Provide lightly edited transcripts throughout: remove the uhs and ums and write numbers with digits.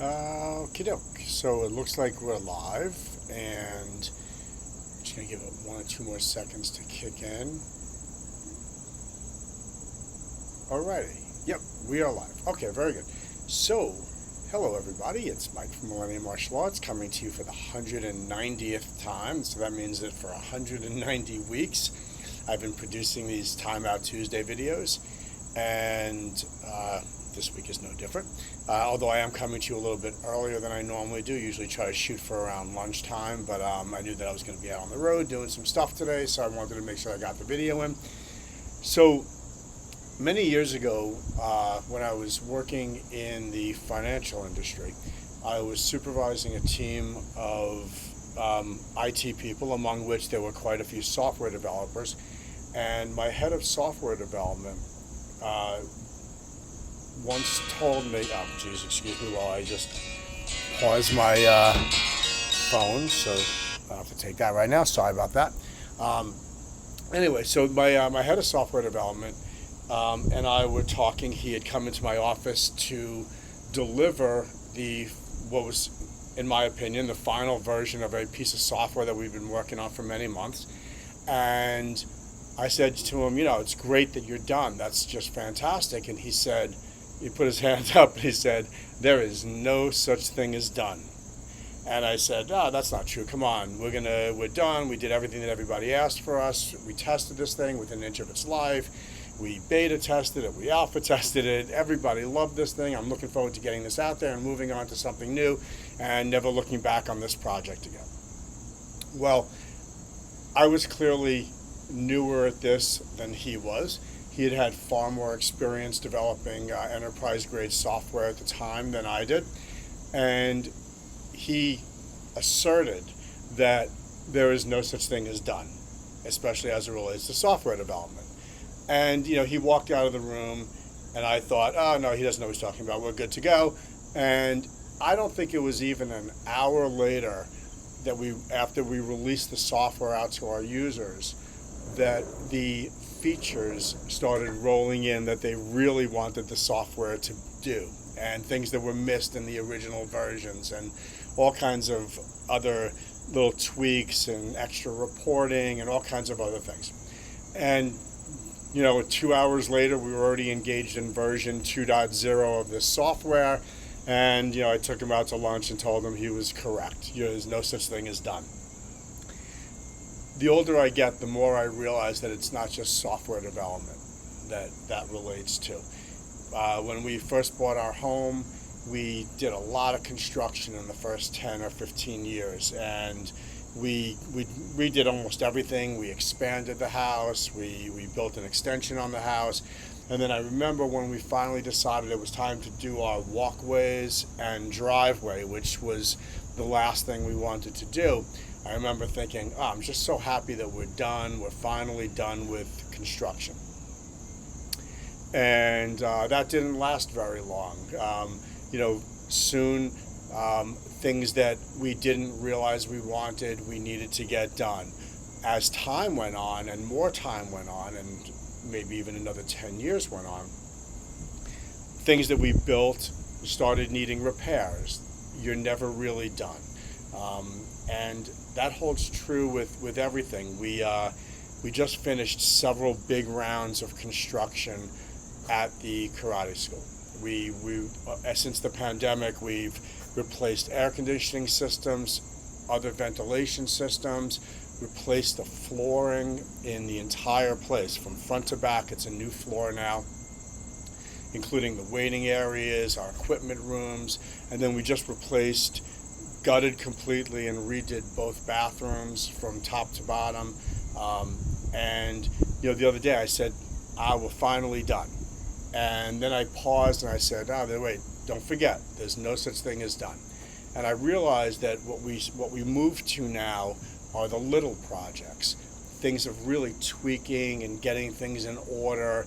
Okie doke. So it looks like we're live, and I'm just gonna give it 1 or 2 more seconds to kick in. Alrighty. Yep, we are live. Okay, very good. So, hello everybody. It's Mike from Millennium Martial Arts coming to you for the 190th time. So that means that for 190 weeks, I've been producing these Time Out Tuesday videos, and this week is no different. Although I am coming to you a little bit earlier than I normally do. Usually try to shoot for around lunchtime, but I knew that I was going to be out on the road doing some stuff today, so I wanted to make sure I got the video in. So many years ago, when I was working in the financial industry, I was supervising a team of IT people, among which there were quite a few software developers. And my head of software development once told me, oh geez, excuse me while I just pause my phone, so I'll have to take that right now, sorry about that. Anyway, so my head of software development and I were talking. He had come into my office to deliver what was, in my opinion, the final version of a piece of software that we've been working on for many months. And I said to him, it's great that you're done. That's just fantastic. And he put his hand up and he said, there is no such thing as done. And I said, that's not true. Come on, we're done. We did everything that everybody asked for us. We tested this thing within an inch of its life. We beta tested it. We alpha tested it. Everybody loved this thing. I'm looking forward to getting this out there and moving on to something new and never looking back on this project again. Well, I was clearly newer at this than he was. He had had far more experience developing enterprise-grade software at the time than I did. And he asserted that there is no such thing as done, especially as it relates to software development. And, he walked out of the room, and I thought, oh, no, he doesn't know what he's talking about. We're good to go. And I don't think it was even an hour later that after we released the software out to our users, that the features started rolling in that they really wanted the software to do, and things that were missed in the original versions, and all kinds of other little tweaks and extra reporting and all kinds of other things. And 2 hours later, we were already engaged in version 2.0 of this software, and I took him out to lunch and told him he was correct. There's no such thing as done. The older I get, the more I realize that it's not just software development that relates to. When we first bought our home, we did a lot of construction in the first 10 or 15 years, and we redid almost everything. We expanded the house, we built an extension on the house, and then I remember when we finally decided it was time to do our walkways and driveway, which was the last thing we wanted to do. I remember thinking, I'm just so happy that we're done. We're finally done with construction. And that didn't last very long. Soon things that we didn't realize we wanted, we needed to get done. As time went on and more time went on, and maybe even another 10 years went on, things that we built started needing repairs. You're never really done. And that holds true with everything. We just finished several big rounds of construction at the karate school. We since the pandemic, we've replaced air conditioning systems, other ventilation systems, replaced the flooring in the entire place from front to back. It's a new floor now, including the waiting areas, our equipment rooms, and then we just gutted completely and redid both bathrooms from top to bottom. And the other day I said, we're finally done. And then I paused and I said, wait, don't forget, there's no such thing as done. And I realized that what we move to now are the little projects, things of really tweaking and getting things in order,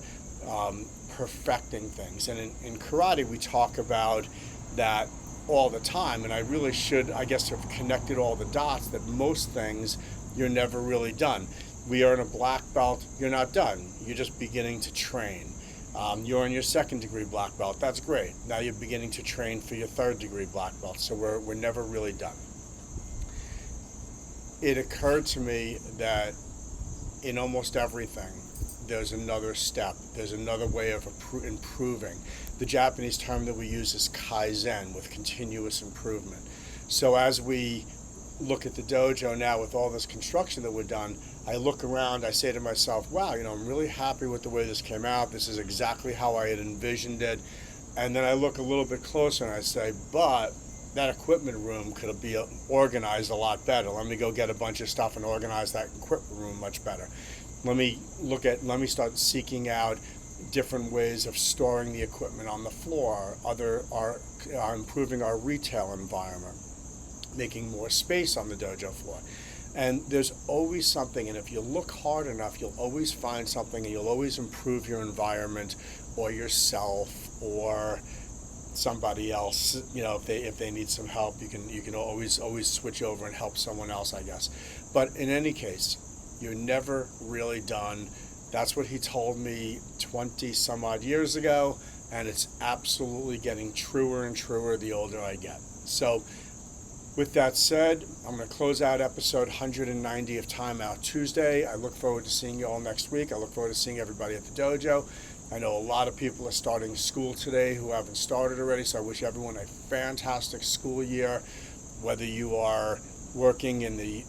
perfecting things. And in karate, we talk about that all the time, and I really should, I guess, have connected all the dots that most things you're never really done. We earn a black belt, you're not done. You're just beginning to train. You're in your second degree black belt. That's great. Now you're beginning to train for your third degree black belt. So we're never really done. It occurred to me that in almost everything, there's another step. There's another way of improving. The Japanese term that we use is kaizen, with continuous improvement. So as we look at the dojo now with all this construction that we're done, I look around, I say to myself, wow, I'm really happy with the way this came out. This is exactly how I had envisioned it. And then I look a little bit closer and I say, but that equipment room could be organized a lot better. Let me go get a bunch of stuff and organize that equipment room much better. Let me start seeking out different ways of storing the equipment on the floor, improving our retail environment, making more space on the dojo floor. And there's always something, and if you look hard enough, you'll always find something, and you'll always improve your environment or yourself or somebody else. If they need some help, you can always switch over and help someone else, I guess. But in any case, you're never really done. That's what he told me 20 some odd years ago, and it's absolutely getting truer and truer the older I get. So with that said, I'm going to close out episode 190 of Time Out Tuesday. I look forward to seeing you all next week. I look forward to seeing everybody at the dojo. I know a lot of people are starting school today who haven't started already, so I wish everyone a fantastic school year, whether you are working in the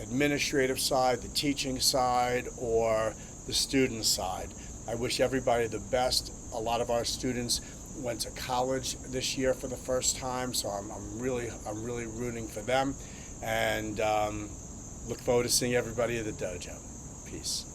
administrative side, the teaching side, or the student side. I wish everybody the best. A lot of our students went to college this year for the first time, so I'm really rooting for them, and look forward to seeing everybody at the dojo. Peace.